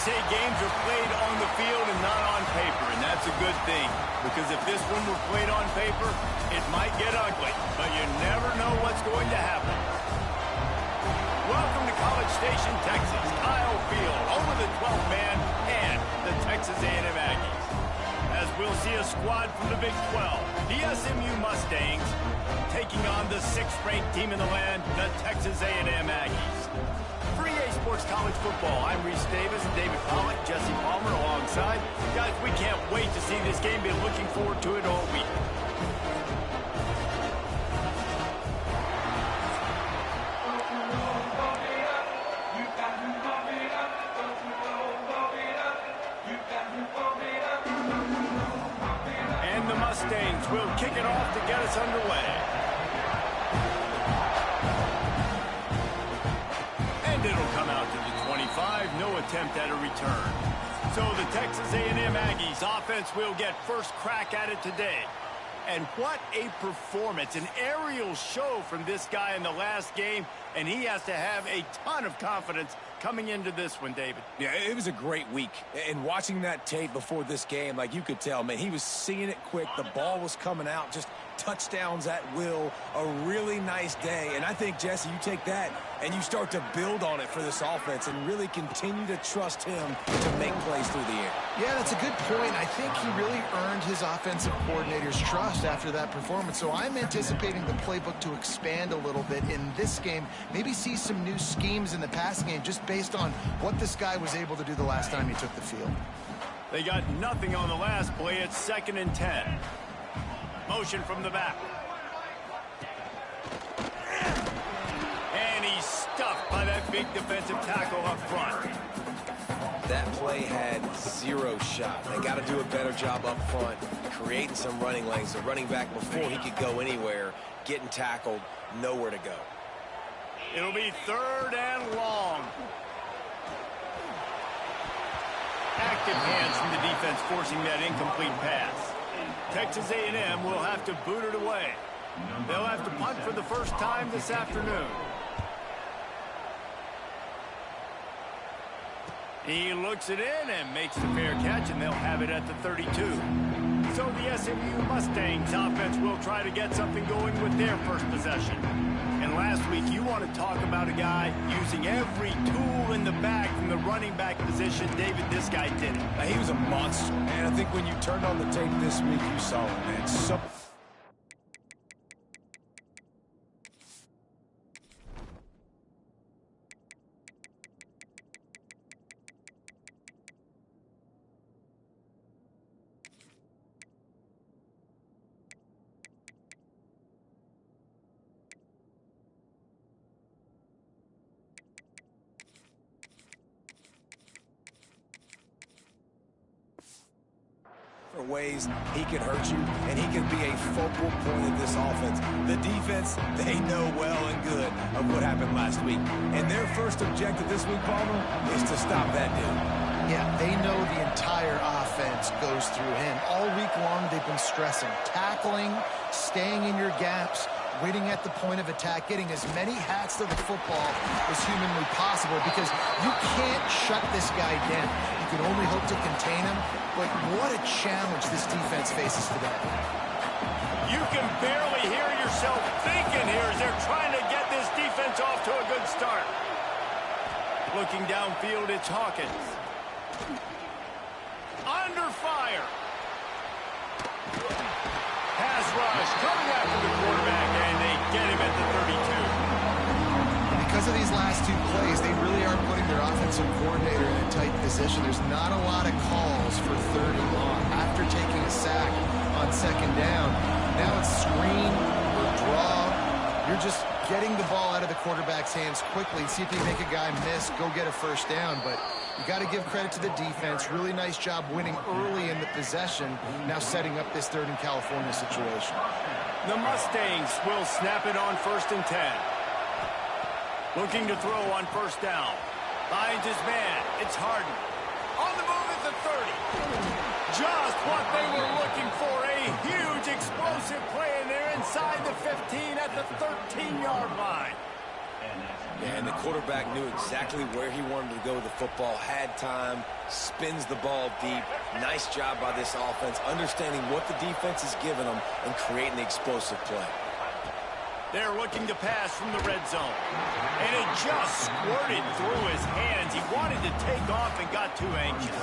say games are played on the field and not on paper, and that's a good thing. Because if this one were played on paper, it might get ugly, but you never know what's going to happen. Welcome to College Station, Texas. Kyle Field, over the 12th man, and the Texas A&M Aggies. As we'll see a squad from the Big 12, the SMU Mustangs, taking on the 6th-ranked team in the land, the Texas A&M Aggies. For EA Sports College Football, I'm Reese Davis, David Pollack, Jesse Palmer alongside. Guys, we can't wait to see this game. Been looking forward to it all week. And the Mustangs will kick it off to get us underway. It'll come out to the 25, no attempt at a return. So the Texas A&M Aggies offense will get first crack at it today. And what a performance, an aerial show from this guy in the last game, and he has to have a ton of confidence coming into this one, David. Yeah, it was a great week. And watching that tape before this game, like you could tell, man, he was seeing it quick. The ball was coming out, just touchdowns at will. A really nice day. And I think, Jesse, you take that and you start to build on it for this offense and really continue to trust him to make plays through the air. Yeah, that's a good point. I think he really earned his offensive coordinator's trust after that performance. So I'm anticipating the playbook to expand a little bit in this game. Maybe see some new schemes in the passing game just based on what this guy was able to do the last time he took the field. They got nothing on the last play. It's 2nd and 10. Motion from the back. And he's stuffed by that big defensive tackle up front. That play had 0 shot. They got to do a better job up front, creating some running lanes. The running back, before he could go anywhere, getting tackled, nowhere to go. It'll be 3rd and long. Active hands from the defense forcing that incomplete pass. Texas A&M will have to boot it away. They'll have to punt for the first time this afternoon. He looks it in and makes the fair catch, and they'll have it at the 32. So the SMU Mustangs offense will try to get something going with their first possession. And last week, you want to talk about a guy using every tool in the bag from the running back position. David, this guy did it. He was a monster. And I think when you turned on the tape this week, you saw it, man. Ways he can hurt you, and he can be a focal point of this offense. The defense, they know well and good of what happened last week. And their first objective this week, Palmer, is to stop that dude. Yeah, they know the entire offense goes through him. All week long, they've been stressing. Tackling, staying in your gaps, waiting at the point of attack, getting as many hats to the football as humanly possible, because you can't shut this guy down. You can only hope to contain him, but what a challenge this defense faces today. You can barely hear yourself thinking here as they're trying to get this defense off to a good start. Looking downfield, it's Hawkins. Under fire. Pass rush coming after the quarterback, and they get him at the 32. Because of these last 2 plays, they really are putting their offensive coordinator in a tight position. There's not a lot of calls for 3rd and long. After taking a sack on 2nd down, now it's screen or draw. You're just getting the ball out of the quarterback's hands quickly. See if you make a guy miss, go get a first down. But you got to give credit to the defense. Really nice job winning early in the possession, now setting up this 3rd and California situation. The Mustangs will snap it on 1st and 10. Looking to throw on 1st down. Finds his man. It's Harden. On the move at the 30. Just what they were looking for. A huge explosive play, and they're inside the 15 at the 13-yard line. Yeah, and the quarterback knew exactly where he wanted to go with the football, had time, spins the ball deep. Nice job by this offense, understanding what the defense is giving them and creating the explosive play. They're looking to pass from the red zone. And it just squirted through his hands. He wanted to take off and got too anxious.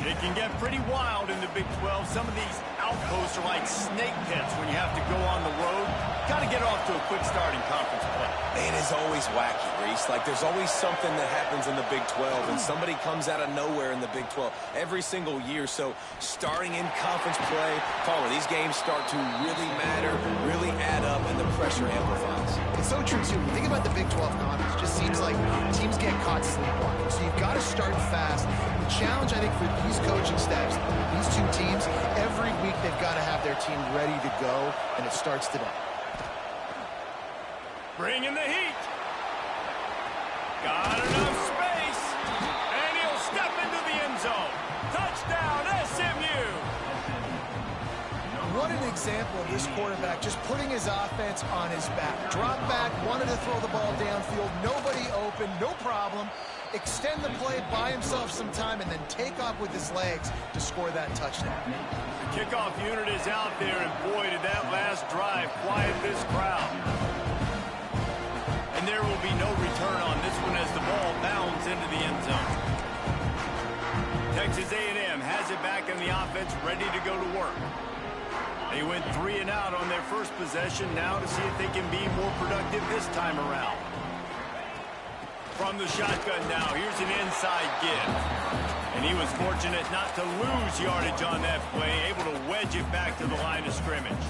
It can get pretty wild in the Big 12. Some of these outposts are like snake pits when you have to go on the road. Got to get off to a quick start in conference play. Man, it's always wacky, Reese. Like, there's always something that happens in the Big 12, and somebody comes out of nowhere in the Big 12 every single year. So starting in conference play, Paula, these games start to really matter, really add up, and the pressure amplifies. It's so true, too. When you think about the Big 12 conference, it just seems like teams get caught sleepwalking. So you've got to start fast. The challenge, I think, for these coaching staffs, these two teams, every week they've got to have their team ready to go, and it starts today. Bring in the heat. Got enough space. And he'll step into the end zone. Touchdown, SMU. What an example of this quarterback just putting his offense on his back. Drop back, wanted to throw the ball downfield, nobody open, no problem. Extend the play, buy himself some time, and then take off with his legs to score that touchdown. The kickoff unit is out there, and boy, did that last drive quiet this crowd. And there will be no return on this one as the ball bounds into the end zone. Texas A&M has it back in the offense, ready to go to work. They went 3 and out on their first possession, now to see if they can be more productive this time around. From the shotgun now, here's an inside give. And he was fortunate not to lose yardage on that play, able to wedge it back to the line of scrimmage.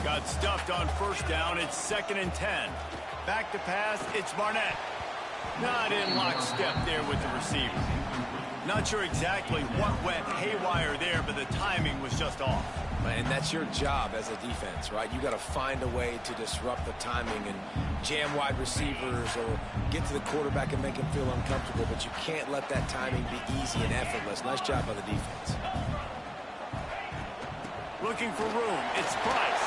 Got stuffed on first down, it's 2nd and 10. Back to pass, it's Barnett. Not in lockstep there with the receiver. Not sure exactly what went haywire there, but the timing was just off. And that's your job as a defense, right? You got to find a way to disrupt the timing and jam wide receivers or get to the quarterback and make him feel uncomfortable, but you can't let that timing be easy and effortless. Nice job by the defense. Looking for room, it's Price.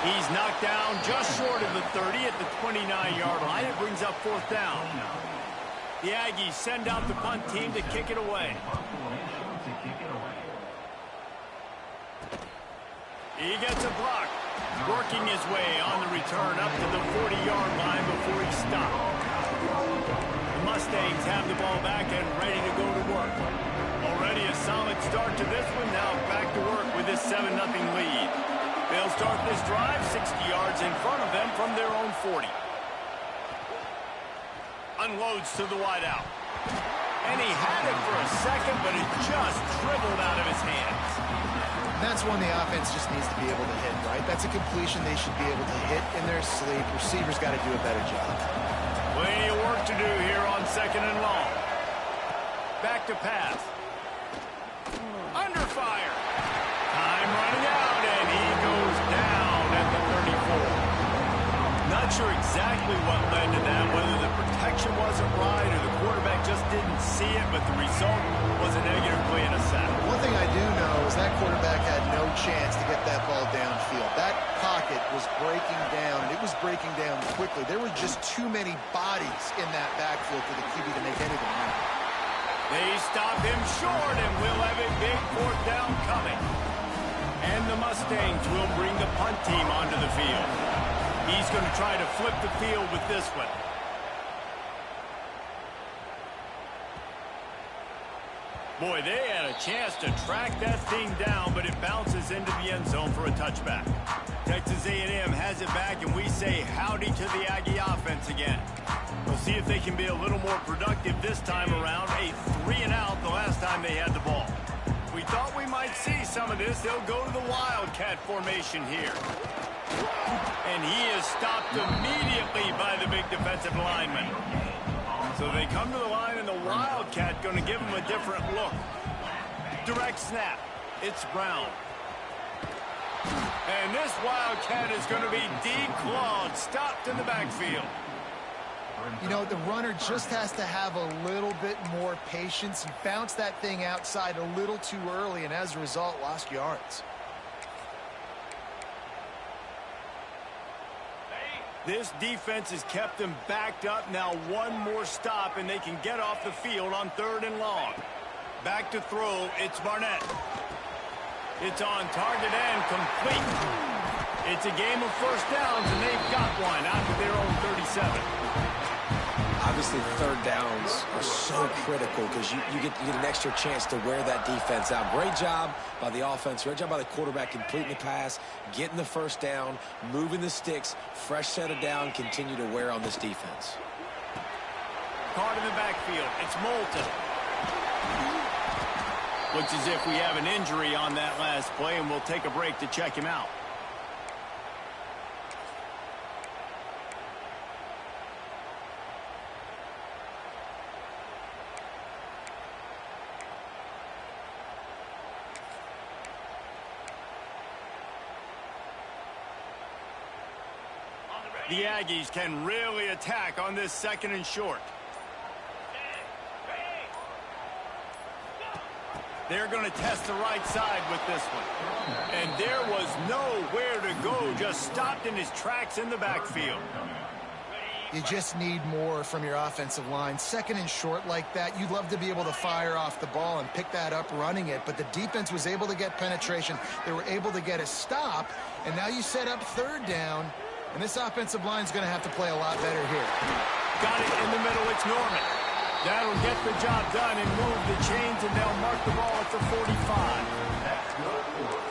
He's knocked down just short of the 30 at the 29-yard line. It brings up 4th down. The Aggies send out the punt team to kick it away. He gets a block, working his way on the return up to the 40-yard line before he stopped. The Mustangs have the ball back and ready to go to work. Already a solid start to this one, now back to work with this 7-0 lead. They'll start this drive 60 yards in front of them from their own 40. Unloads to the wideout. And he had it for a second, but it just dribbled out of his hands. That's one the offense just needs to be able to hit, right? That's a completion they should be able to hit in their sleep. Receivers got to do a better job. Plenty of work to do here on 2nd and long. Back to pass. Under fire. Time running out, and he goes down at the 34. Not sure exactly what led to that, whether the protection wasn't right or the quarterback just didn't see it, but the result was a negative play and a sack. One thing I do know is that quarterback had no chance to get that ball downfield. That pocket was breaking down, and it was breaking down quickly. There were just too many bodies in that backfield for the QB to make anything happen. They stop him short, and we'll have a big 4th down coming. And the Mustangs will bring the punt team onto the field. He's going to try to flip the field with this one. Boy, they had a chance to track that thing down, but it bounces into the end zone for a touchback. Texas A&M has it back, and we say howdy to the Aggie offense again. We'll see if they can be a little more productive this time around. A 3 and out the last time they had the ball. We thought we might see some of this. They'll go to the Wildcat formation here. And he is stopped immediately by the big defensive lineman. So they come to the line, and the Wildcat going to give him a different look. Direct snap. It's Brown. And this Wildcat is going to be declawed, stopped in the backfield. You know, the runner just has to have a little bit more patience. He bounced that thing outside a little too early, and as a result, lost yards. This defense has kept them backed up. Now one more stop, and they can get off the field on 3rd and long. Back to throw, it's Barnett. It's on target and complete. It's a game of first downs, and they've got one out of their own 37. Obviously, 3rd downs are so critical because you get an extra chance to wear that defense out. Great job by the offense. Great job by the quarterback completing the pass, getting the first down, moving the sticks, fresh set of down, continue to wear on this defense. Caught in the backfield. It's Moulton. Looks as if we have an injury on that last play, and we'll take a break to check him out. The Aggies can really attack on this 2nd and short. They're going to test the right side with this one. And there was nowhere to go, just stopped in his tracks in the backfield. You just need more from your offensive line. 2nd and short like that, you'd love to be able to fire off the ball and pick that up running it, but the defense was able to get penetration. They were able to get a stop, and now you set up 3rd down. And this offensive line is going to have to play a lot better here. Got it in the middle. It's Norman. That'll get the job done and move the chains, and they'll mark the ball at the 45.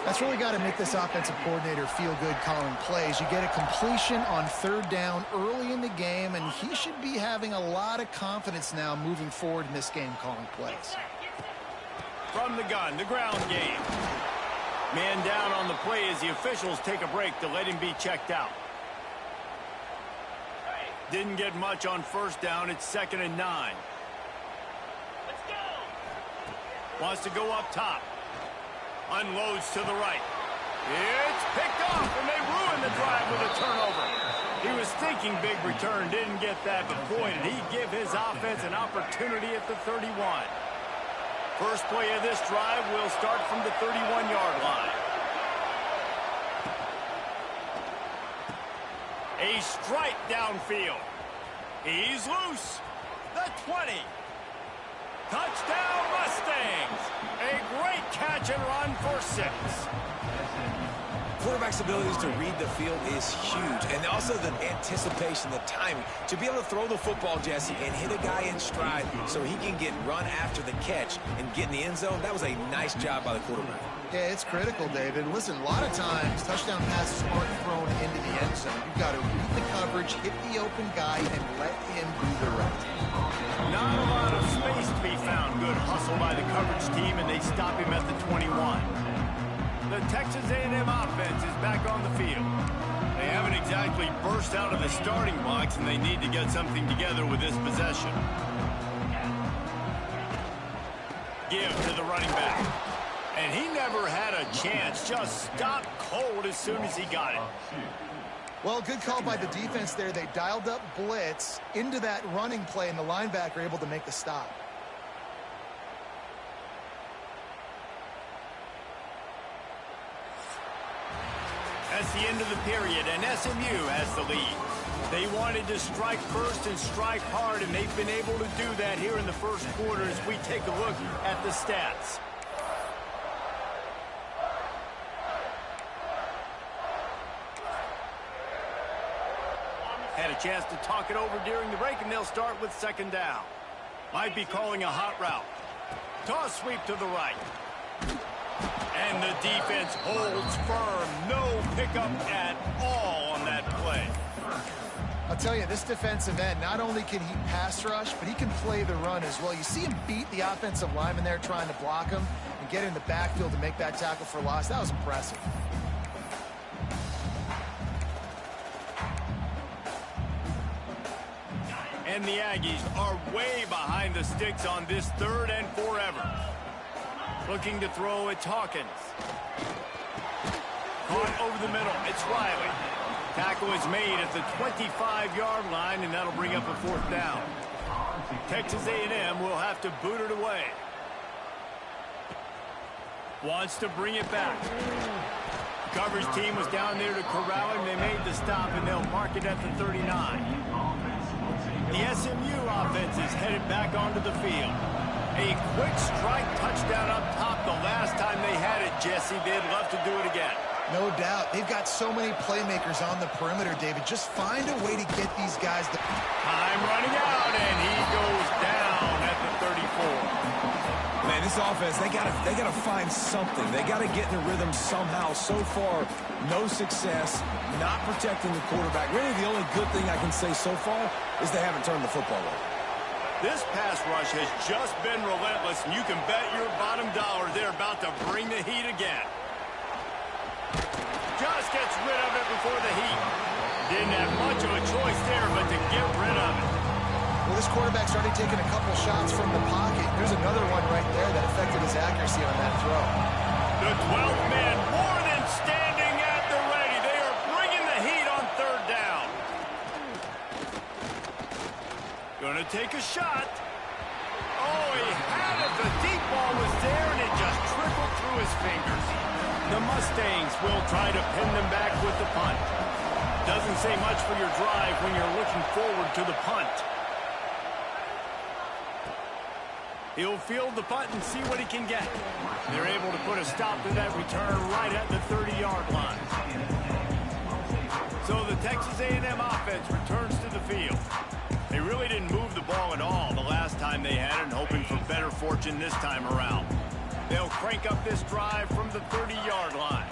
That's really got to make this offensive coordinator feel good calling plays. You get a completion on 3rd down early in the game, and he should be having a lot of confidence now moving forward in this game calling plays. From the gun, the ground game. Man down on the play as the officials take a break to let him be checked out. Didn't get much on 1st down. It's 2nd and 9. Let's go. Wants to go up top. Unloads to the right. It's picked off, and they ruin the drive with a turnover. He was thinking big return, didn't get that, but boy, did he give his offense an opportunity at the 31. First play of this drive will start from the 31-yard line. A strike downfield. He's loose. The 20. Touchdown Mustangs. A great catch and run for 6. Quarterback's abilities to read the field is huge, and also the anticipation, the timing. To be able to throw the football, Jesse, and hit a guy in stride so he can get run after the catch and get in the end zone, that was a nice job by the quarterback. Yeah, it's critical, David. Listen, a lot of times touchdown passes aren't thrown into the end zone. You've got to read the coverage, hit the open guy, and let him do the rest. Not a lot of space to be found. Good hustle by the coverage team, and they stop him at the 21. The Texas A&M offense is back on the field. They haven't exactly burst out of the starting box, and they need to get something together with this possession. Give to the running back. And he never had a chance. Just stopped cold as soon as he got it. Well, good call by the defense there. They dialed up blitz into that running play, and the linebacker able to make the stop. That's the end of the period, and SMU has the lead. They wanted to strike first and strike hard, and they've been able to do that here in the first quarter as we take a look at the stats. Had a chance to talk it over during the break, and they'll start with 2nd down. Might be calling a hot route. Toss sweep to the right. And the defense holds firm. No pickup at all on that play. I'll tell you, this defensive end, not only can he pass rush, but he can play the run as well. You see him beat the offensive lineman there trying to block him and get in the backfield to make that tackle for loss. That was impressive. And the Aggies are way behind the sticks on this 3rd and forever. Looking to throw, it's Hawkins. Caught over the middle, it's Riley. Tackle is made at the 25-yard line, and that'll bring up a 4th down. Texas A&M will have to boot it away. Wants to bring it back. coverage team was down there to corral him. They made the stop, and they'll mark it at the 39. The SMU offense is headed back onto the field. A quick strike touchdown up top the last time they had it, Jesse. They'd love to do it again. No doubt. They've got so many playmakers on the perimeter, David. Just find a way to get these guys the... Time running out, and he goes down at the 34. Man, this offense, they gotta find something. They gotta get in a rhythm somehow. So far, no success, not protecting the quarterback. Really, the only good thing I can say so far is they haven't turned the football over. This pass rush has just been relentless, and you can bet your bottom dollar they're about to bring the heat again. Just gets rid of it before the heat. Didn't have much of a choice there, but to get rid of it. Well, this quarterback's already taken a couple shots from the pocket. There's another one right there that affected his accuracy on that throw. The 12th man more than standing at the ready. They are bringing the heat on third down. Gonna take a shot. Oh, he had it. The deep ball was there, and it just trickled through his fingers. The Mustangs will try to pin them back with the punt. Doesn't say much for your drive when you're looking forward to the punt. He'll field the punt and see what he can get. They're able to put a stop to that return right at the 30-yard line. So the Texas A&M offense returns to the field. They really didn't move the ball at all the last time they had it, and hoping for better fortune this time around. They'll crank up this drive from the 30-yard line.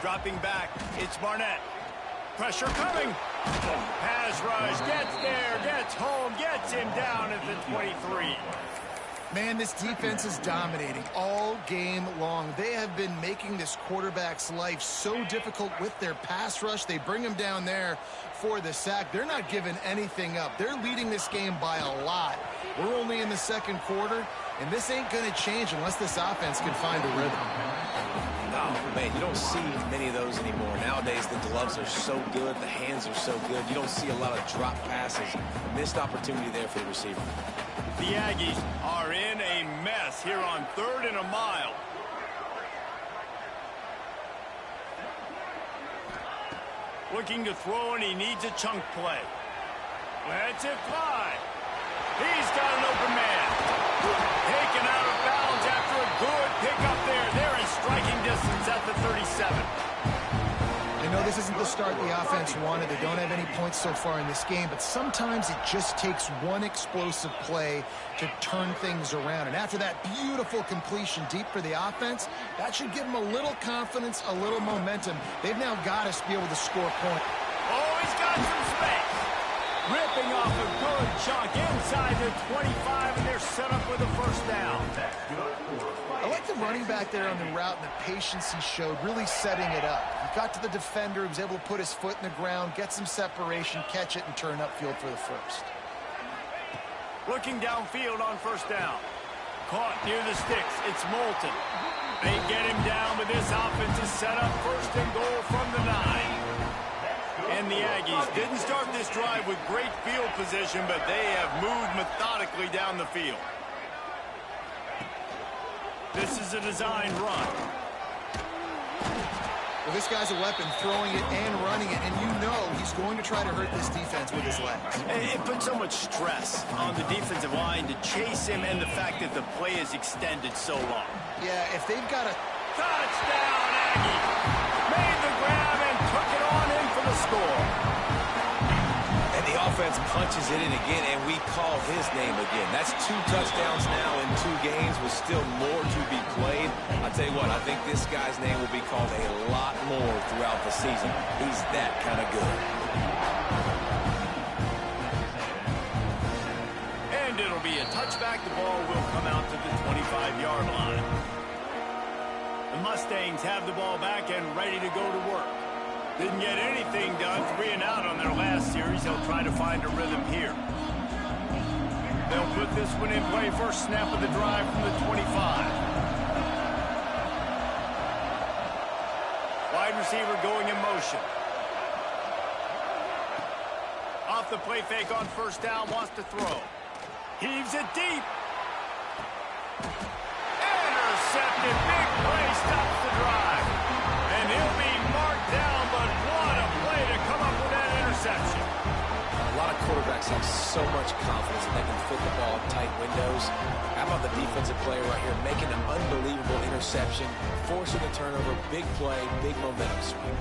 Dropping back, it's Barnett. Pressure coming. Pass rush, gets there, gets home, gets him down at the 23. Man, this defense is dominating all game long. They have been making this quarterback's life so difficult with their pass rush. They bring him down there for the sack. They're not giving anything up. They're leading this game by a lot. We're only in the second quarter, and this ain't going to change unless this offense can find a rhythm. No, man, you don't see many of those anymore. Nowadays, the gloves are so good, the hands are so good. You don't see a lot of drop passes. Missed opportunity there for the receiver. The Aggies are in a mess here on 3rd and a mile. Looking to throw, and he needs a chunk play. Lets it fly. He's got an open man. Taken out of bounds after a good pickup there. They're in striking distance at the 37. I know this isn't the start the offense wanted. They don't have any points so far in this game, but sometimes it just takes one explosive play to turn things around. And after that beautiful completion deep for the offense, that should give them a little confidence, a little momentum. They've now got to be able to score points. Oh, he's got some space. Ripping off a good chunk inside the 25, and they're set up with a first down. I like the running back there on the route and the patience he showed, really setting it up. He got to the defender, he was able to put his foot in the ground, get some separation, catch it, and turn upfield for the first. Looking downfield on first down. Caught near the sticks. It's Moulton. They get him down, but this offense is set up first and goal from the 9. And the Aggies didn't start this drive with great field position, but they have moved methodically down the field. This is a designed run. Well, this guy's a weapon, throwing it and running it, and you know he's going to try to hurt this defense with his legs. It puts so much stress on the defensive line to chase him, and the fact that the play is extended so long. Yeah, if they've got a... Touchdown, Aggie! Made the grab and took it on in for the score. And the offense punches it in again, and we call his name again. That's 2 touchdowns now in 2 games with still more to be played. I'll tell you what, I think this guy's name will be called a lot more throughout the season. He's that kind of good. And it'll be a touchback. The ball will come out to the 25-yard line. The Mustangs have the ball back and ready to go to work. Didn't get anything done, 3 and out on their last series. They'll try to find a rhythm here. They'll put this one in play. First snap of the drive from the 25. Wide receiver going in motion. Off the play fake on first down, wants to throw. Heaves it deep. Intercepted. Big play stops the drive. And he'll be much confidence that they can fit the ball in tight windows. How about the defensive player right here making an unbelievable interception, forcing the turnover, big play, big momentum swing.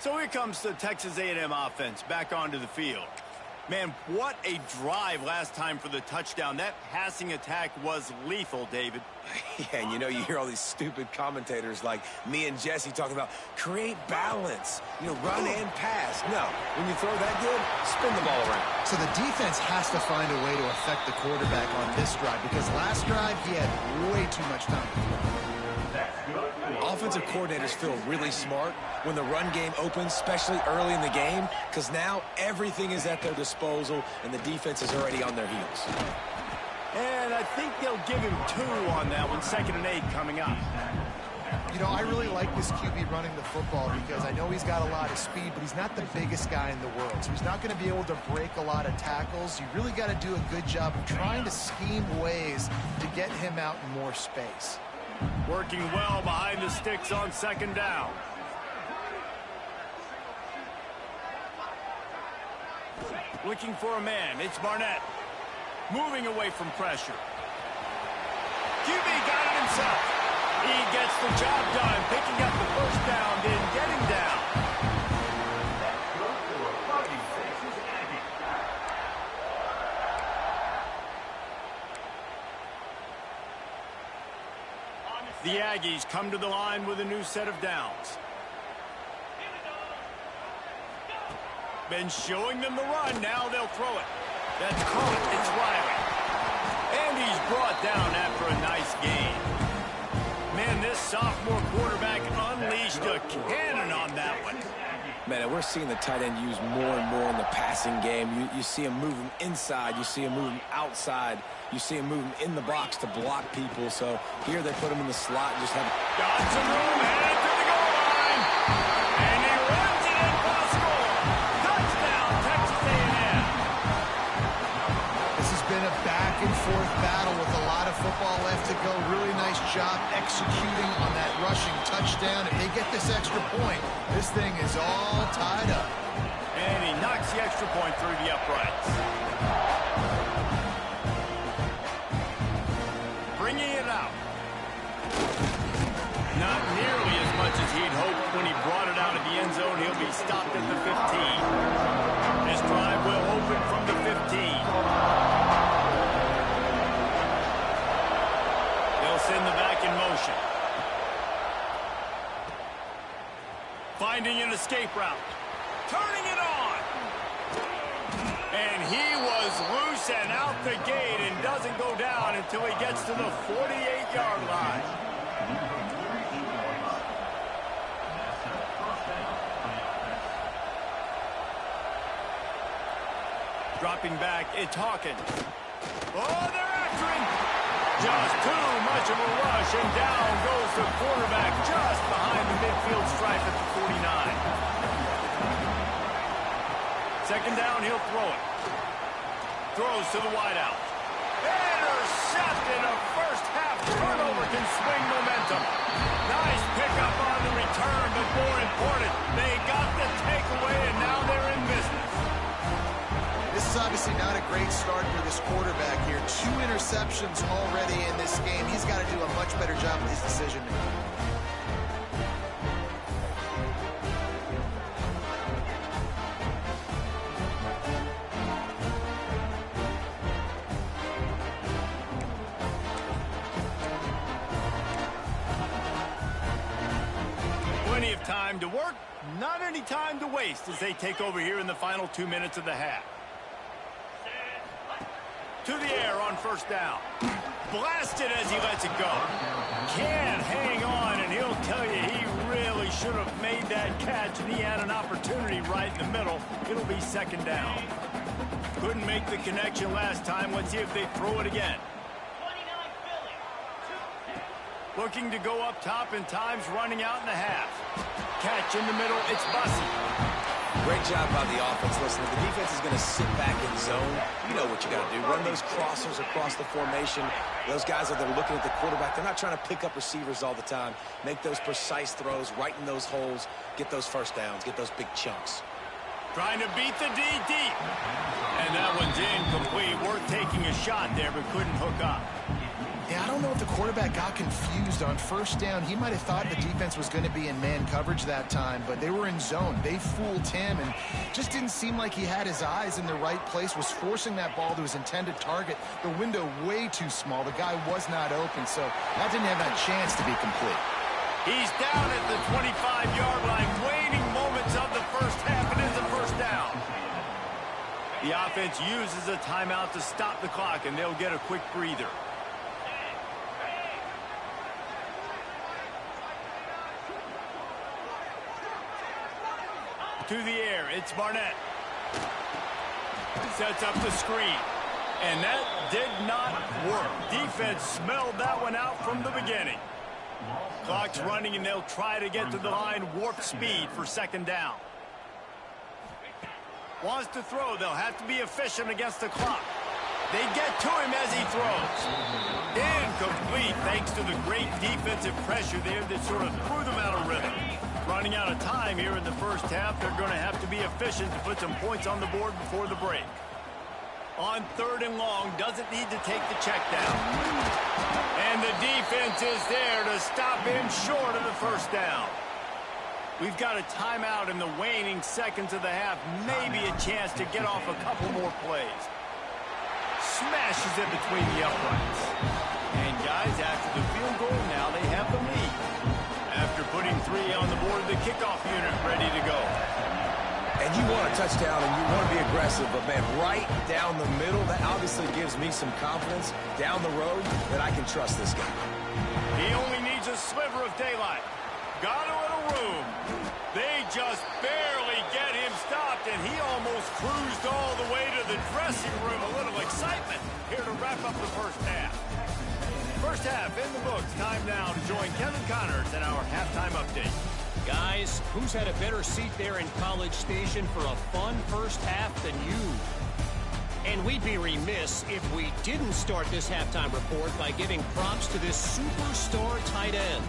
So here comes the Texas A&M offense back onto the field. Man, what a drive last time for the touchdown. That passing attack was lethal, David. Yeah, and you hear all these stupid commentators like me and Jesse talking about create balance, run and pass. No, when you throw that good, spin the ball around. So the defense has to find a way to affect the quarterback on this drive because last drive he had way too much time to throw. Offensive coordinators feel really smart when the run game opens, especially early in the game, because now everything is at their disposal and the defense is already on their heels. And I think they'll give him 2 on that one, 2nd and 8 coming up. I really like this QB running the football because I know he's got a lot of speed, but he's not the biggest guy in the world. So he's not going to be able to break a lot of tackles. You really got to do a good job of trying to scheme ways to get him out in more space. Working well behind the sticks on 2nd down. Looking for a man. It's Barnett. Moving away from pressure. QB got it himself. He gets the job done, picking up the 1st down, then getting down. The Aggies come to the line with a new set of downs. Been showing them the run. Now they'll throw it. That's caught. It's Riley. And he's brought down after a nice gain. Man, this sophomore quarterback unleashed a cannon on that one. Man, we're seeing the tight end used more and more in the passing game. You see him moving inside. You see him moving outside. You see him moving in the box to block people. So here they put him in the slot and just have... Got some room, headed to the goal line. And he runs it in for the score. Touchdown, Texas A&M. This has been a back-and-forth battle with a lot of football left to go. Really nice job executing on that rushing touchdown. If they get this extra point, this thing is all tied up. And he knocks the extra point through the uprights. Bringing it out. Not nearly as much as he'd hoped when he brought it out of the end zone. He'll be stopped at the 15. This drive will open from the 15. They'll send the back in motion. Finding an escape route. Turning it on. And he was loose and out the gate and doesn't go down until he gets to the 48-yard line. Dropping back, it's Hawkins. Oh, they're after him. Just too much of a rush, and down goes the quarterback just behind the midfield stripe at the 49. 2nd down, he'll throw it. Throws to the wideout. Intercepted. A first-half turnover can swing momentum. Nice pickup on the return, but more important, they got the takeaway, and now they're in business. This is obviously not a great start for this quarterback here. 2 interceptions already in this game. He's got to do a much better job with his decision-making. Plenty of time to work, not any time to waste as they take over here in the final 2 minutes of the half. To the air on 1st down. Blasted as he lets it go. Can't hang on, and he'll tell you he really should have made that catch, and he had an opportunity right in the middle. It'll be 2nd down. Couldn't make the connection last time. Let's see if they throw it again. Looking to go up top, and time's running out in the half. Catch in the middle, it's Bussey. great job by the offense. Listen, if the defense is going to sit back in zone, you know what you got to do. Run those crossers across the formation. Those guys that are looking at the quarterback, they're not trying to pick up receivers all the time. Make those precise throws, right in those holes, get those first downs, get those big chunks. Trying to beat the D deep. And that one's incomplete. Worth taking a shot there, but couldn't hook up. Yeah, I don't know if the quarterback got confused on first down. He might have thought the defense was going to be in man coverage that time, but they were in zone. They fooled him and just didn't seem like he had his eyes in the right place, was forcing that ball to his intended target. The window way too small. The guy was not open, so that didn't have that chance to be complete. He's down at the 25-yard line, waning moments of the first half. It is a first down. The offense uses a timeout to stop the clock, and they'll get a quick breather. To the air, it's Barnett. Sets up the screen. And that did not work. Defense smelled that one out from the beginning. Clock's running, and they'll try to get to the line warp speed for second down. Wants to throw. They'll have to be efficient against the clock. They get to him as he throws. Incomplete thanks to the great defensive pressure there that sort of threw them out of rhythm. Running out of time here in the first half. They're going to have to be efficient to put some points on the board before the break. On third and long, doesn't need to take the check down. And the defense is there to stop him short of the first down. We've got a timeout in the waning seconds of the half. Maybe a chance to get off a couple more plays. Smashes it between the uprights. And guys, after the field goal, now they have the lead. After putting 3 on the board, the kickoff unit ready to go. And you want a touchdown and you want to be aggressive, but man, right down the middle, that obviously gives me some confidence down the road that I can trust this guy. He only needs a sliver of daylight. Got a little room. They just barely get him stopped, and he almost cruised all the way to the dressing room. A little excitement here to wrap up the first half. First half in the books. Time now to join Kevin Connors in our halftime update. Guys, who's had a better seat there in College Station for a fun first half than you? And we'd be remiss if we didn't start this halftime report by giving props to this superstar tight end.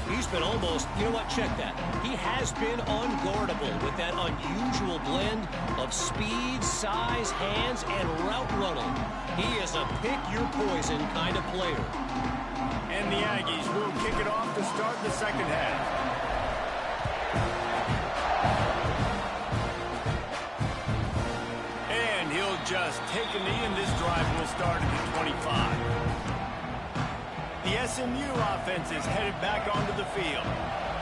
He's been almost, you know what, check that. He has been unguardable with that unusual blend of speed, size, hands, and route running. He is a pick-your-poison kind of player. And the Aggies will kick it off to start the second half. And he'll just take a knee, and this drive will start at the 25. The SMU offense is headed back onto the field.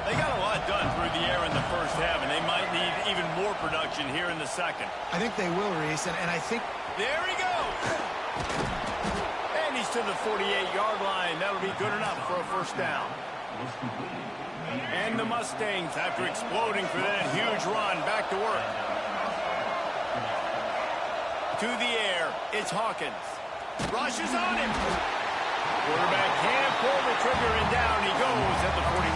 They got a lot done through the air in the first half, and they might need even more production here in the second. I think they will, Reese, and I think... There he goes! And he's to the 48-yard line. That'll be good enough for a first down. And the Mustangs, after exploding for that huge run, back to work. To the air, it's Hawkins. Rushes on him. Quarterback can't pull the trigger, and down he goes at the 41.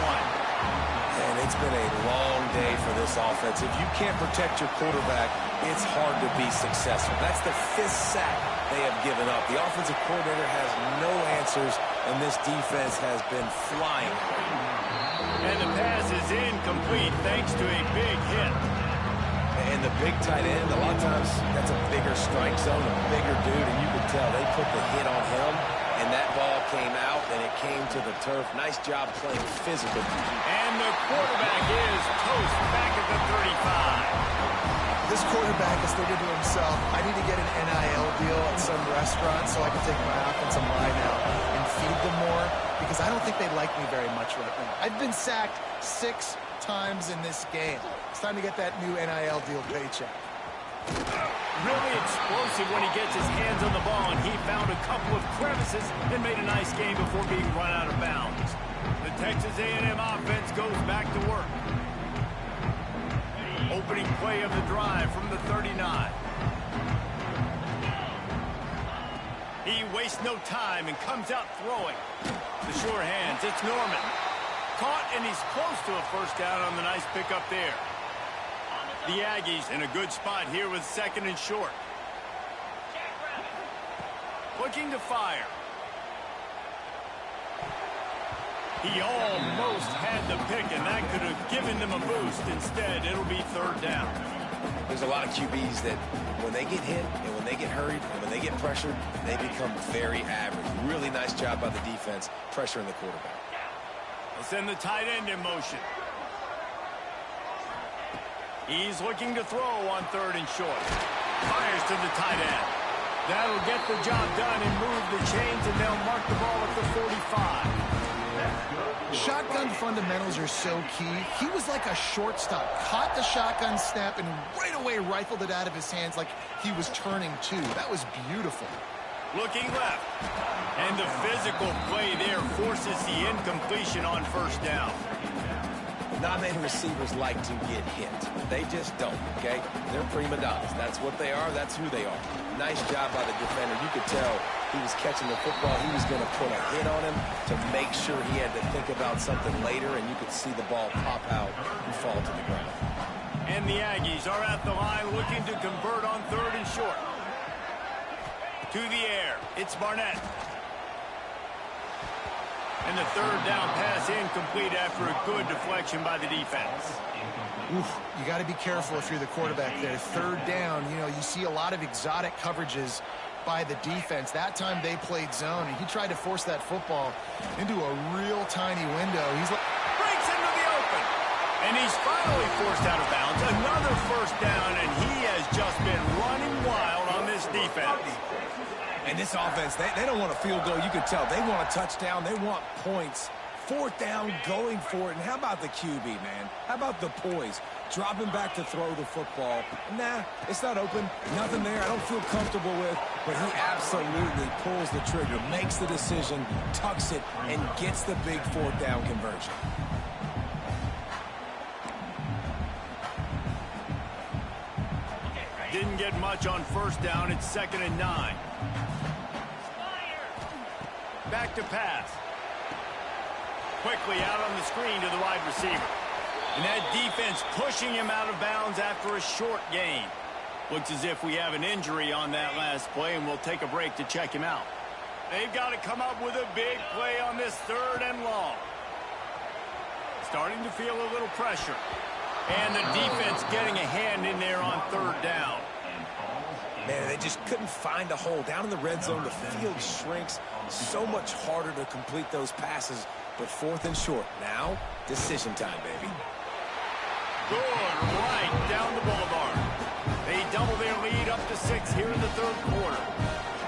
And it's been a long day for this offense. If you can't protect your quarterback, it's hard to be successful. That's the 5th sack they have given up. The offensive coordinator has no answers, and this defense has been flying. And the pass is incomplete thanks to a big hit. And the big tight end, a lot of times that's a bigger strike zone, a bigger dude, and you can tell they put the hit on him, and that ball came out, and it came to the turf. Nice job playing physical. And the quarterback is toast back at the 35. This quarterback is thinking to himself, I need to get an NIL deal at some restaurant so I can take my offensive line out and feed them more, because I don't think they like me very much right now. I've been sacked 6 times in this game. It's time to get that new NIL deal paycheck. Really explosive when he gets his hands on the ball, and he found a couple of crevices and made a nice game before being run out of bounds. The Texas A&M offense goes back to work. Opening play of the drive from the 39. He wastes no time and comes out throwing. The sure hands, it's Norman. Caught, and he's close to a first down on the nice pickup there. The Aggies in a good spot here with 2nd and short. Looking to fire. He almost had the pick, and that could have given them a boost. Instead, it'll be 3rd down. There's a lot of QBs that when they get hit and when they get hurried and when they get pressured, they become very average. Really nice job by the defense pressuring the quarterback. They'll send the tight end in motion. He's looking to throw on 3rd and short. Fires to the tight end. That'll get the job done and move the chains, and they'll mark the ball at the 45. Shotgun fundamentals are so key. He was like a shortstop. Caught the shotgun snap and right away rifled it out of his hands like he was turning two. That was beautiful. Looking left. And the physical play there forces the incompletion on 1st down. Not many receivers like to get hit. They just don't, okay? They're prima donnas. That's what they are. That's who they are. Nice job by the defender. You could tell he was catching the football. He was going to put a hit on him to make sure he had to think about something later, and you could see the ball pop out and fall to the ground. And the Aggies are at the line looking to convert on 3rd and short. To the air. It's Barnett. And the 3rd down pass incomplete after a good deflection by the defense. Oof, you got to be careful if you're the quarterback there. 3rd down, you know, you see a lot of exotic coverages by the defense. That time they played zone, and he tried to force that football into a real tiny window. He's like, breaks into the open. And he's finally forced out of bounds. Another 1st down, and he has just been running wild on this defense. And this offense, they don't want a field goal. You can tell. They want a touchdown. They want points. 4th down, going for it. And how about the QB, man? How about the poise? Dropping back to throw the football. Nah, it's not open. Nothing there I don't feel comfortable with. But he absolutely pulls the trigger, makes the decision, tucks it, and gets the big 4th down conversion. Didn't get much on 1st down. It's 2nd and 9. Back to pass. Quickly out on the screen to the wide receiver. And that defense pushing him out of bounds after a short gain. Looks as if we have an injury on that last play, and we'll take a break to check him out. They've got to come up with a big play on this 3rd and long. Starting to feel a little pressure. And the defense getting a hand in there on 3rd down. Man, they just couldn't find a hole. Down in the red zone, the field shrinks. So much harder to complete those passes. But 4th and short. Now, decision time, baby. Good right down the boulevard. They double their lead up to 6 here in the 3rd quarter.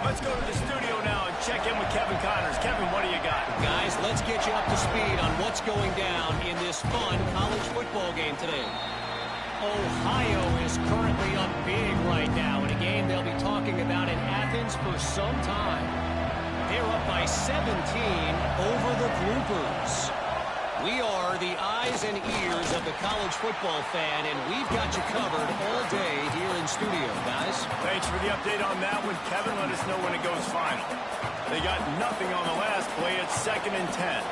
Let's go to the studio now and check in with Kevin Connors. Kevin, what do you got? Guys, let's get you up to speed on what's going down in this fun college football game today. Ohio is currently up big right now in a game they'll be talking about in Athens for some time. They're up by 17 over the Groupers. We are the eyes and ears of the college football fan, and we've got you covered all day here in studio, guys. Thanks for the update on that one, Kevin. Let us know when it goes final. They got nothing on the last play. It's 2nd and 10.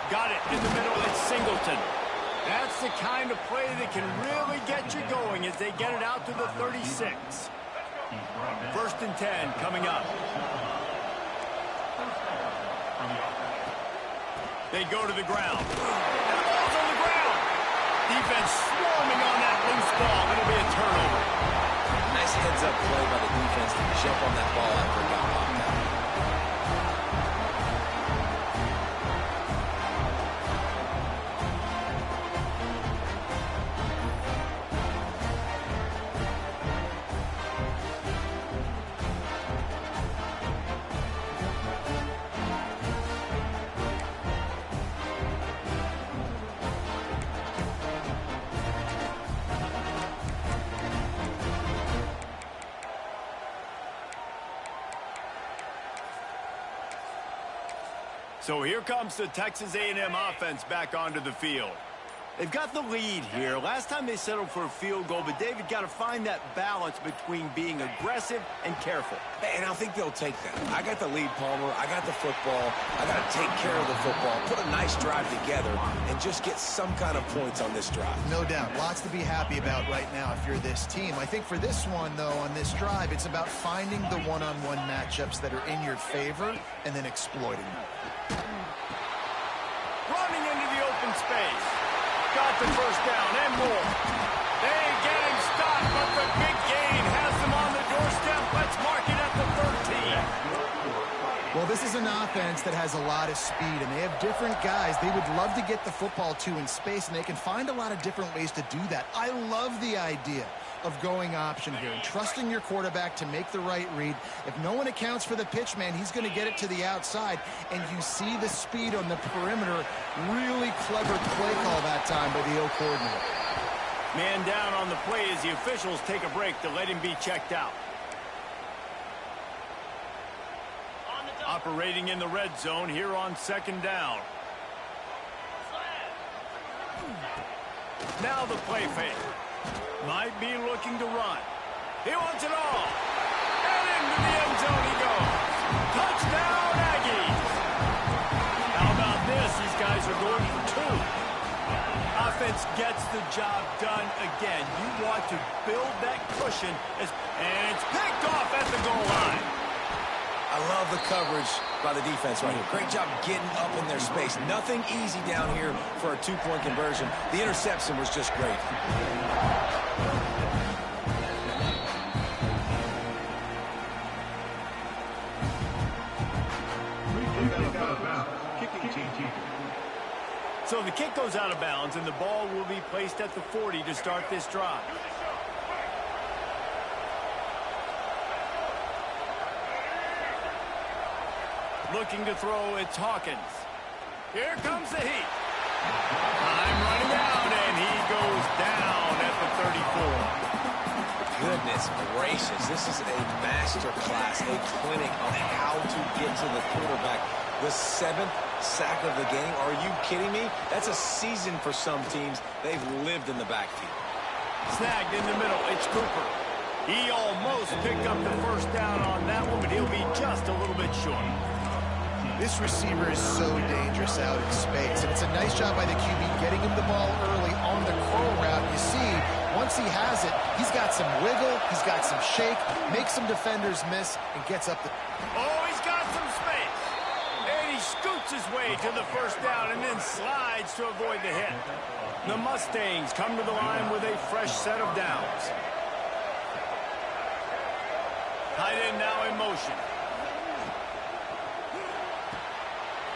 Got it in the middle. It's Singleton. That's the kind of play that can really get you going as they get it out to the 36. 1st and 10 coming up. They go to the ground. And the ball's on the ground. Defense swarming on that loose ball. It'll be a turnover. Nice heads-up play by the defense to jump on that ball after it got popped out. So here comes the Texas A&M offense back onto the field. They've got the lead here. Last time they settled for a field goal, but David got to find that balance between being aggressive and careful. And I think they'll take that. I got the lead, Palmer. I got the football. I got to take care of the football, put a nice drive together, and just get some kind of points on this drive. No doubt. Lots to be happy about right now if you're this team. I think for this one, though, on this drive, it's about finding the one-on-one matchups that are in your favor and then exploiting them. Running into the open space. Got the first down and more. They get him stopped, but the big gain has them on the doorstep. Let's mark it at the 13. Well, this is an offense that has a lot of speed, and they have different guys they would love to get the football to in space, and they can find a lot of different ways to do that. I love the idea of going option here and trusting your quarterback to make the right read. If no one accounts for the pitch, man, he's going to get it to the outside, and you see the speed on the perimeter. Really clever play call that time by the O coordinator. Man down on the play as the officials take a break to let him be checked out. Operating in the red zone here on second down. Now the play fake. Might be looking to run. He wants it all. And into the end zone he goes. Touchdown, Aggies. How about this? These guys are going for two. Offense gets the job done again. You want to build that cushion. And it's picked off at the goal line. I love the coverage by the defense right here. Great job getting up in their space. Nothing easy down here for a two-point conversion. The interception was just great. So the kick goes out of bounds, and the ball will be placed at the 40 to start this drive. Looking to throw, it's Hawkins. Here comes the heat. Time running out, and he goes down at the 34. Goodness gracious, this is a master class, a clinic on how to get to the quarterback. The 7th sack of the game. Are you kidding me? That's a season for some teams. They've lived in the backfield. Snagged in the middle, it's Cooper. He almost picked up the first down on that one, but he'll be just a little bit short. This receiver is so dangerous out in space, and it's a nice job by the QB getting him the ball early on the curl route. You see, once he has it, he's got some wiggle, he's got some shake, makes some defenders miss, and gets up the... Oh, he's got some space. And he scoots his way to the first down and then slides to avoid the hit. The Mustangs come to the line with a fresh set of downs. Tight end now in motion.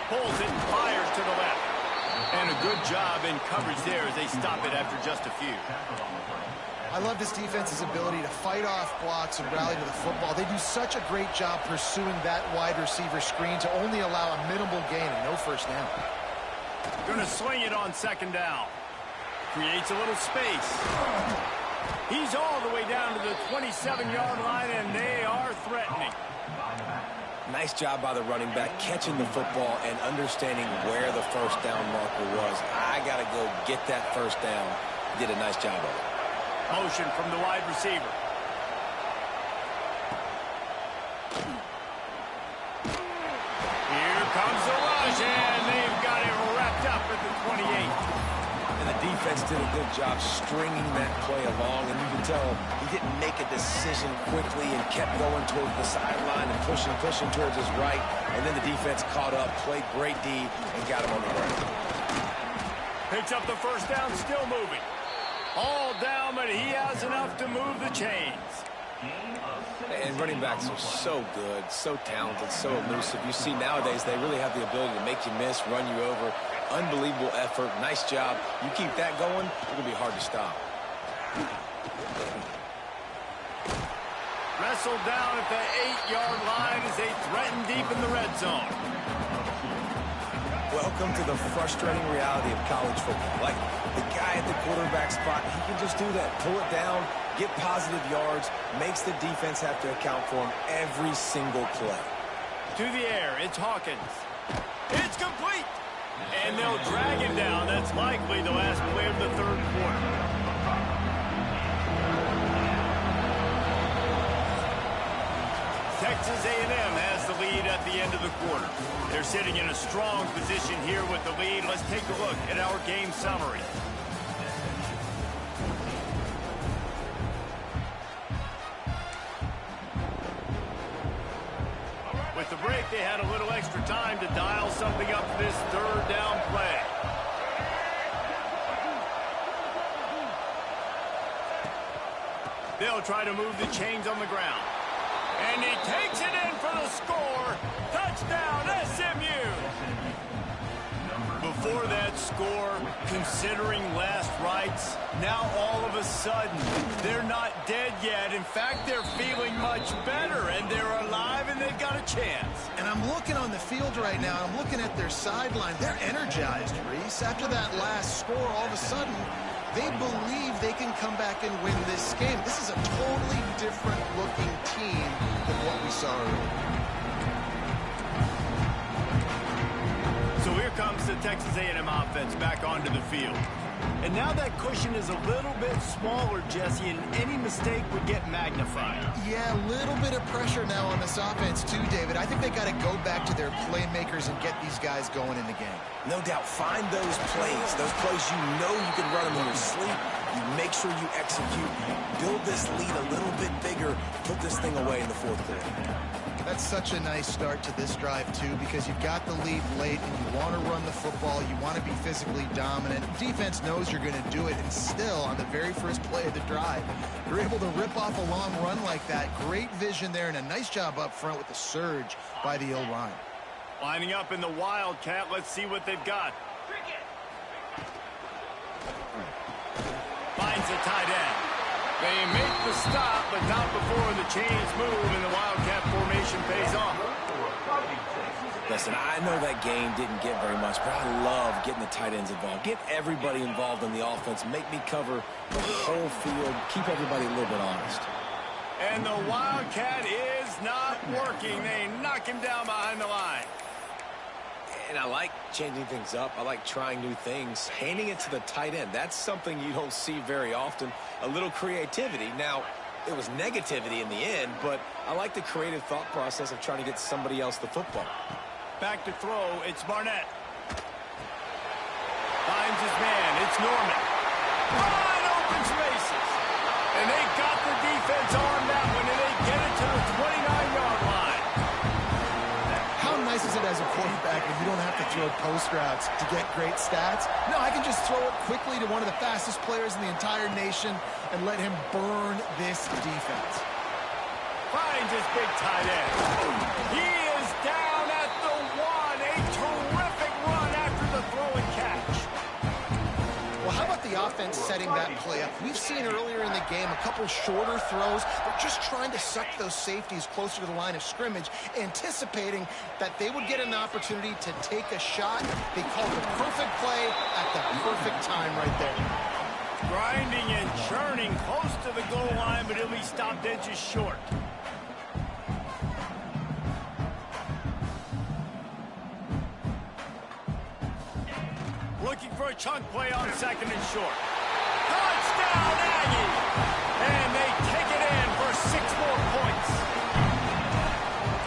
Pulls it and fires to the left. And a good job in coverage there as they stop it after just a few. I love this defense's ability to fight off blocks and rally to the football. They do such a great job pursuing that wide receiver screen to only allow a minimal gain and no first down. Going to swing it on second down. Creates a little space. He's all the way down to the 27-yard line, and they are threatening. Nice job by the running back, catching the football and understanding where the first down marker was. I got to go get that first down. Did a nice job of it. Motion from the wide receiver. Here comes the rush, and they've got it wrapped up at the 28. And the defense did a good job stringing that play along, and you can tell he didn't make a decision quickly and kept going towards the sideline and pushing towards his right, and then the defense caught up, played great D, and got him on the ground. Picks up the first down, still moving. All down, but he has enough to move the chains. And running backs are so good, so talented, so elusive. You see nowadays they really have the ability to make you miss, run you over. Unbelievable effort. Nice job. You keep that going, it's going to be hard to stop. Wrestled down at the 8-yard line as they threaten deep in the red zone. Welcome to the frustrating reality of college football. Like the guy at the quarterback spot, he can just do that. Pull it down, get positive yards, makes the defense have to account for him every single play. To the air, it's Hawkins. It's complete. And they'll they'll drag him down. That's likely the last play of the third quarter. Texas A&M has the lead at the end of the quarter. They're sitting in a strong position here with the lead. Let's take a look at our game summary. With the break, they had a little extra time to dial something up for this third down play. They'll try to move the chains on the ground. And he takes it in for the score. Touchdown, SMU. Before that score, considering last rites, now all of a sudden, they're not dead yet. In fact, they're feeling much better, and they're alive, and they've got a chance. And I'm looking on the field right now, and I'm looking at their sideline. They're energized, Reese. After that last score, all of a sudden, they believe they can come back and win this game. This is a totally different looking team than what we saw earlier. So here comes the Texas A&M offense back onto the field. And now that cushion is a little bit smaller, Jesse, and any mistake would get magnified. Yeah, a little bit of pressure now on this offense too, David. I think they got to go back to their playmakers and get these guys going in the game. No doubt, find those plays you know you can run them in your sleep. You make sure you execute, build this lead a little bit bigger, put this thing away in the fourth quarter. That's such a nice start to this drive, too, because you've got the lead late and you want to run the football. You want to be physically dominant. Defense knows you're going to do it, and still, on the very first play of the drive, you're able to rip off a long run like that. Great vision there, and a nice job up front with the surge by the O-line. Lining up in the Wildcat. Let's see what they've got. Finds the tight end. They make the stop, but not before the chains move and the Wildcat formation pays off. Listen, I know that game didn't get very much, but I love getting the tight ends involved. Get everybody involved in the offense. Make me cover the whole field. Keep everybody a little bit honest. And the Wildcat is not working. They knock him down behind the line. And I like changing things up. I like trying new things. Handing it to the tight end, that's something you don't see very often. A little creativity. Now, it was negativity in the end, but I like the creative thought process of trying to get somebody else the football. Back to throw, it's Barnett. Finds his man, it's Norman. Wide open spaces. And they got the defense on that one, and they get it to the 29-yard line. How nice is it as a quarterback when you don't have to throw post routes to get great stats? No, I can just throw it quickly to one of the fastest players in the entire nation and let him burn this defense. Finds his big tight end. He is down at the 1. A terrific run after the throw and catch. Well, how about the offense setting that play up? We've seen earlier in the game a couple shorter throws. They're just trying to suck those safeties closer to the line of scrimmage, anticipating that they would get an opportunity to take a shot. They called the perfect play at the perfect time right there. Grinding and churning close to the goal line, but he'll be stopped inches short. Looking for a chunk play on second and short. Touchdown, Aggie! And they take it in for 6 more points.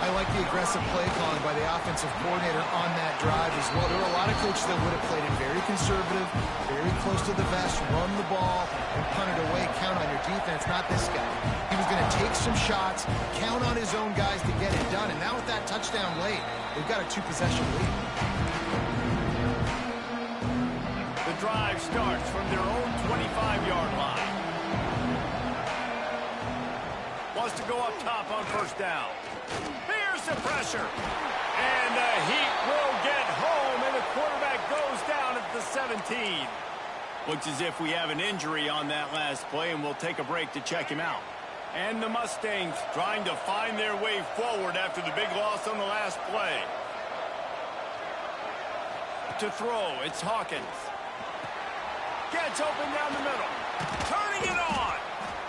I like the aggressive play calling by the offensive coordinator on that drive as well. There were a lot of coaches that would have played it very conservative, very close to the vest, run the ball, and punt it away, count on your defense. Not this guy. He was going to take some shots, count on his own guys to get it done. And now with that touchdown late, they've got a 2-possession lead. The drive starts from their own 25-yard line. Wants to go up top on first down. Here's the pressure. And the Heat will get home, and the quarterback goes down at the 17. Looks as if we have an injury on that last play, and we'll take a break to check him out. And the Mustangs trying to find their way forward after the big loss on the last play. To throw, it's Hawkins. Gets open down the middle. Turning it on.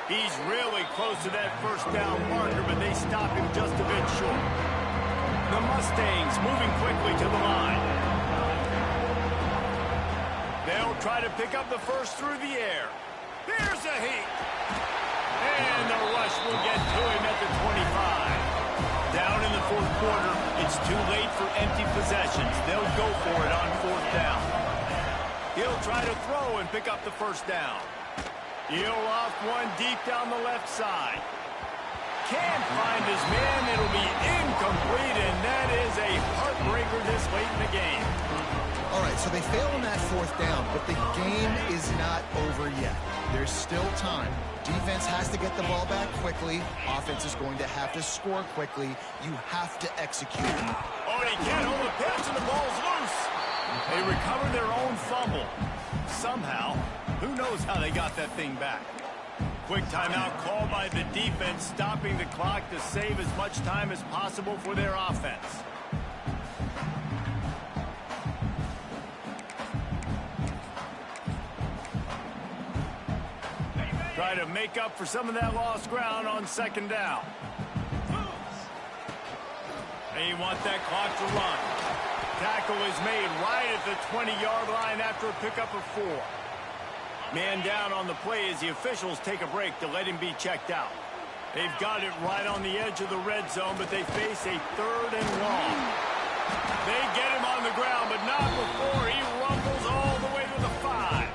He's really close to that first down marker, but they stop him just a bit short. The Mustangs moving quickly to the line. They'll try to pick up the first through the air. Here's a heat. And the rush will get to him at the 25. Down in the fourth quarter, it's too late for empty possessions. They'll go for it on fourth down. He'll try to throw and pick up the first down. He'll loft one deep down the left side. Can't find his man. It'll be incomplete, and that is a heartbreaker this late in the game. All right, so they fail on that fourth down, but the game is not over yet. There's still time. Defense has to get the ball back quickly. Offense is going to have to score quickly. You have to execute. Oh, he can't hold the pitch, and the ball's loose. They recover their own fumble. Somehow, who knows how they got that thing back. Quick timeout called by the defense, stopping the clock to save as much time as possible for their offense. Try to make up for some of that lost ground on second down. They want that clock to run. Tackle is made right at the 20-yard line after a pickup of 4. Man down on the play as the officials take a break to let him be checked out. They've got it right on the edge of the red zone, but they face a 3rd and long. They get him on the ground, but not before he rumbles all the way to the 5.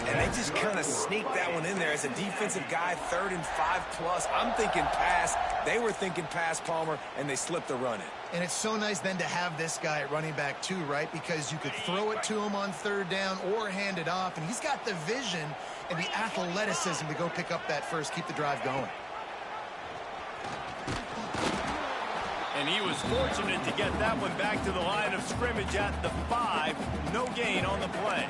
And they just kind of sneaked that one in there as a defensive guy, 3rd and 5+. I'm thinking pass. They were thinking pass, Palmer, and they slipped the run in. And it's so nice then to have this guy at running back too, right? Because you could throw it to him on 3rd down or hand it off, and he's got the vision and the athleticism to go pick up that first, keep the drive going. And he was fortunate to get that one back to the line of scrimmage at the 5. No gain on the play.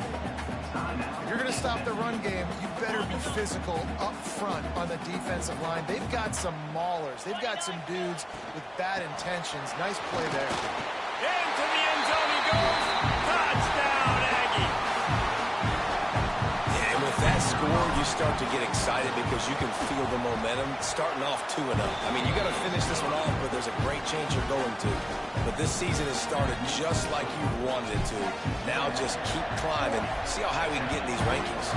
If you're going to stop the run game, you better be physical up front on the defensive line. They've got some maulers. They've got some dudes with bad intentions. Nice play there. Into the end zone he goes. Touchdown, Aggie. Yeah, and with that score, you start to get excited because you can feel the momentum starting off 2-0. I mean, you got to finish this one off, but there's a great change you're going to. But this season has started just like you wanted it to. Now just keep climbing. See how high we can get in these rankings.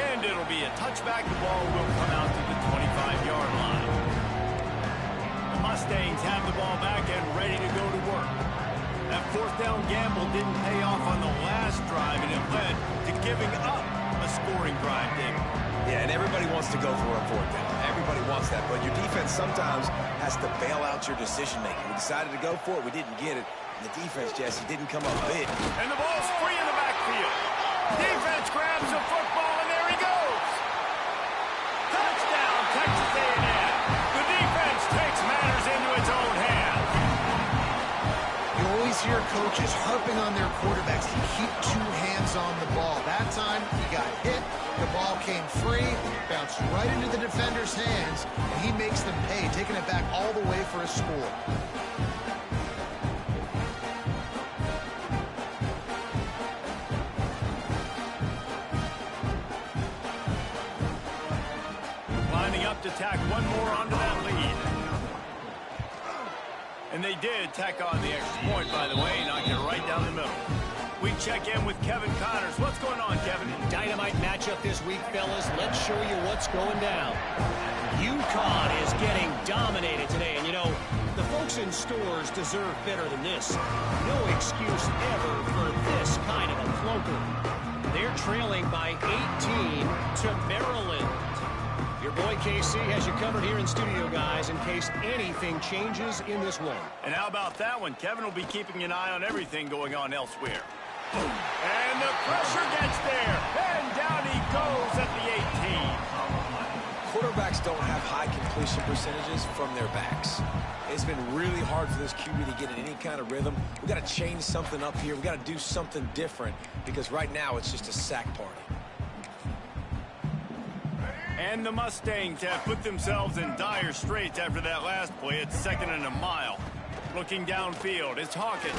And it'll be a touchback. The ball will come out to the 25-yard line. The Mustangs have the ball back and ready to go to work. That fourth down gamble didn't pay off on the last drive, and it led to giving up a scoring drive, David. Yeah, and everybody wants to go for a fourth down. Everybody wants that, but your defense sometimes has to bail out your decision-making. We decided to go for it. We didn't get it. And the defense, Jesse, didn't come up big. And the ball's free in the backfield. Defense grabs the football, and there he goes. Touchdown, Texas A&M. The defense takes matters into its own hands. You always hear coaches harping on their quarterbacks to keep 2 hands on the ball. That time, he got hit. The ball came free, bounced right into the defender's hands, and he makes them pay, taking it back all the way for a score. Lining up to tack one more onto that lead. And they did tack on the extra point, by the way, knocked it right down the middle. We check in with Kevin Connors. What's going on, Kevin? Dynamite matchup this week, fellas. Let's show you what's going down. UConn is getting dominated today, and you know, the folks in stores deserve better than this. No excuse ever for this kind of a floater. They're trailing by 18 to Maryland. Your boy KC has you covered here in studio, guys, in case anything changes in this one. And how about that one? Kevin will be keeping an eye on everything going on elsewhere. And the pressure gets there. And down he goes at the 18. Quarterbacks don't have high completion percentages from their backs. It's been really hard for this QB to get in any kind of rhythm. We got to change something up here. We got to do something different because right now it's just a sack party. And the Mustangs have put themselves in dire straits after that last play. It's 2nd and a mile. Looking downfield, it's Hawkins.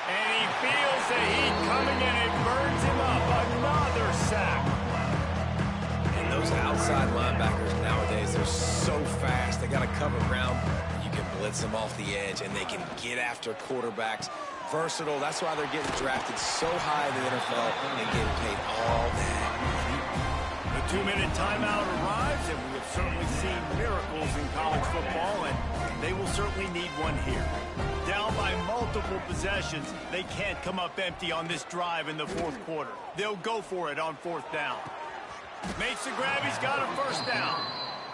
And he feels the heat coming and it burns him up. Another sack. And those outside linebackers nowadays, they're so fast. They got to cover ground. You can blitz them off the edge, and they can get after quarterbacks. Versatile. That's why they're getting drafted so high in the NFL and getting paid all that. The 2-minute timeout arrives, and we have certainly seen miracles in college football, and they will certainly need one here. Down by multiple possessions, they can't come up empty on this drive in the fourth quarter. They'll go for it on fourth down. Makes the grab, he's got a first down.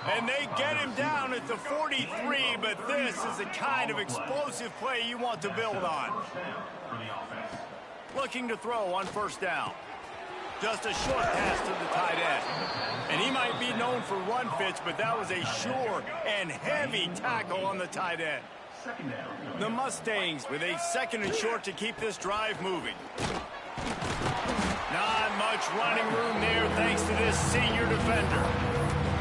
And they get him down at the 43, but this is the kind of explosive play you want to build on. Looking to throw on first down. Just a short pass to the tight end. And he might be known for run fits, but that was a sure and heavy tackle on the tight end. The Mustangs with a second and short to keep this drive moving. Not much running room there thanks to this senior defender.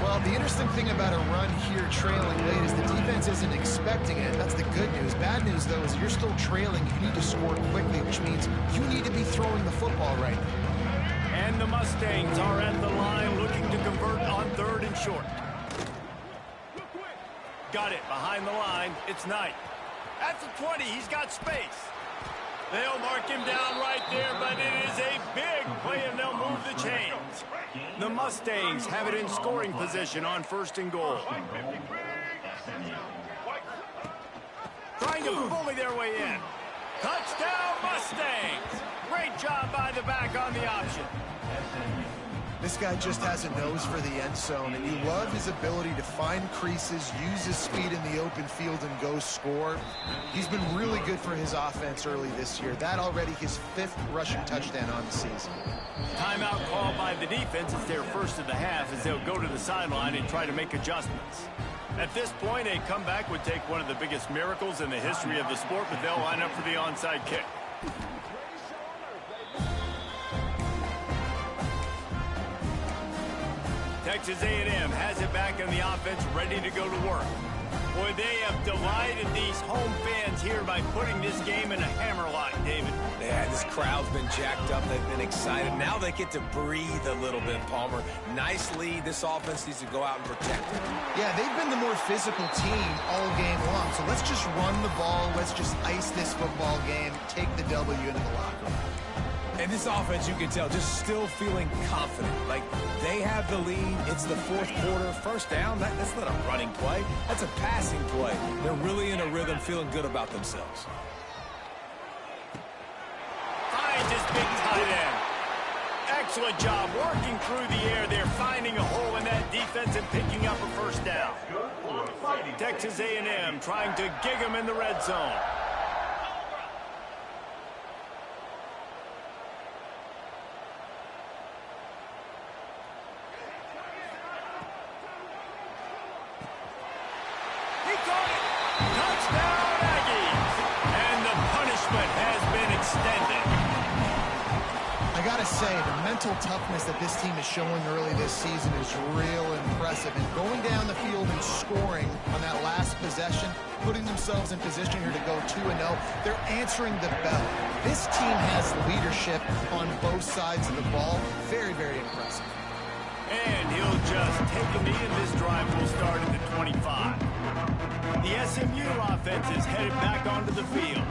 Well, the interesting thing about a run here trailing late is the defense isn't expecting it. That's the good news. Bad news, though, is you're still trailing. You need to score quickly, which means you need to be throwing the football right now. And the Mustangs are at the line looking to convert on third and short. Got it behind the line. It's Knight. At the 20, he's got space. They'll mark him down right there, but it is a big play, and they'll move the chains. The Mustangs have it in scoring position on first and goal. Trying to bully their way in. Touchdown, Mustangs! Great job by the back on the option. This guy just has a nose for the end zone, and you love his ability to find creases, use his speed in the open field, and go score. He's been really good for his offense early this year. That already his 5th rushing touchdown on the season. Timeout called by the defense. It's their first of the half as they'll go to the sideline and try to make adjustments. At this point, a comeback would take one of the biggest miracles in the history of the sport, but they'll line up for the onside kick. Texas A&M has it back in the offense, ready to go to work. Boy, they have delighted these home fans here by putting this game in a hammerlock, David. Yeah, this crowd's been jacked up. They've been excited. Now they get to breathe a little bit, Palmer. Nice lead. This offense needs to go out and protect it. Yeah, they've been the more physical team all game long. So let's just run the ball. Let's just ice this football game, take the W into the locker room. And this offense, you can tell, just still feeling confident. Like, they have the lead. It's the fourth quarter. First down, that's not a running play. That's a passing play. They're really in a rhythm, feeling good about themselves. Finds his big tight end. Excellent job working through the air. They're finding a hole in that defense and picking up a first down. Texas A&M trying to gig him in the red zone. Touchdown, Aggies! And the punishment has been extended. I gotta say, the mental toughness that this team is showing early this season is real impressive. And going down the field and scoring on that last possession, putting themselves in position here to go 2-0, they're answering the bell. This team has leadership on both sides of the ball. Very, very impressive. And he'll just take a knee, and this drive will start at the 25. The SMU offense is headed back onto the field.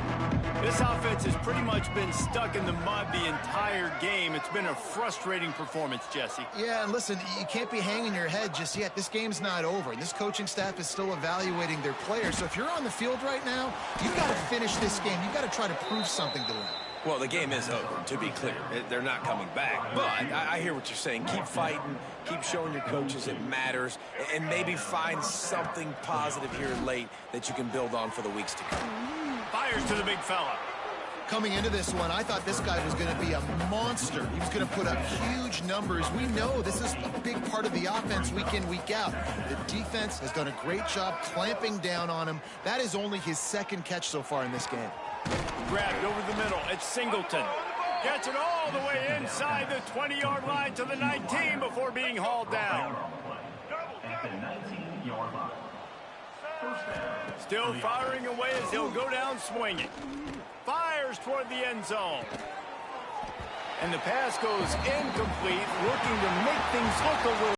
This offense has pretty much been stuck in the mud the entire game. It's been a frustrating performance, Jesse. Yeah, and listen, you can't be hanging your head just yet. This game's not over. This coaching staff is still evaluating their players. So if you're on the field right now, you've got to finish this game. You've got to try to prove something to them. Well, the game is over, to be clear. They're not coming back. But I hear what you're saying. Keep fighting. Keep showing your coaches it matters. And maybe find something positive here late that you can build on for the weeks to come. Fires to the big fella. Coming into this one, I thought this guy was going to be a monster. He was going to put up huge numbers. We know this is a big part of the offense week in, week out. The defense has done a great job clamping down on him. That is only his 2nd catch so far in this game. Grabbed over the middle. It's Singleton. Gets it all the way inside the 20-yard line to the 19 before being hauled down. Still firing away as he'll go down swinging. Fires toward the end zone. And the pass goes incomplete, looking to make things look a little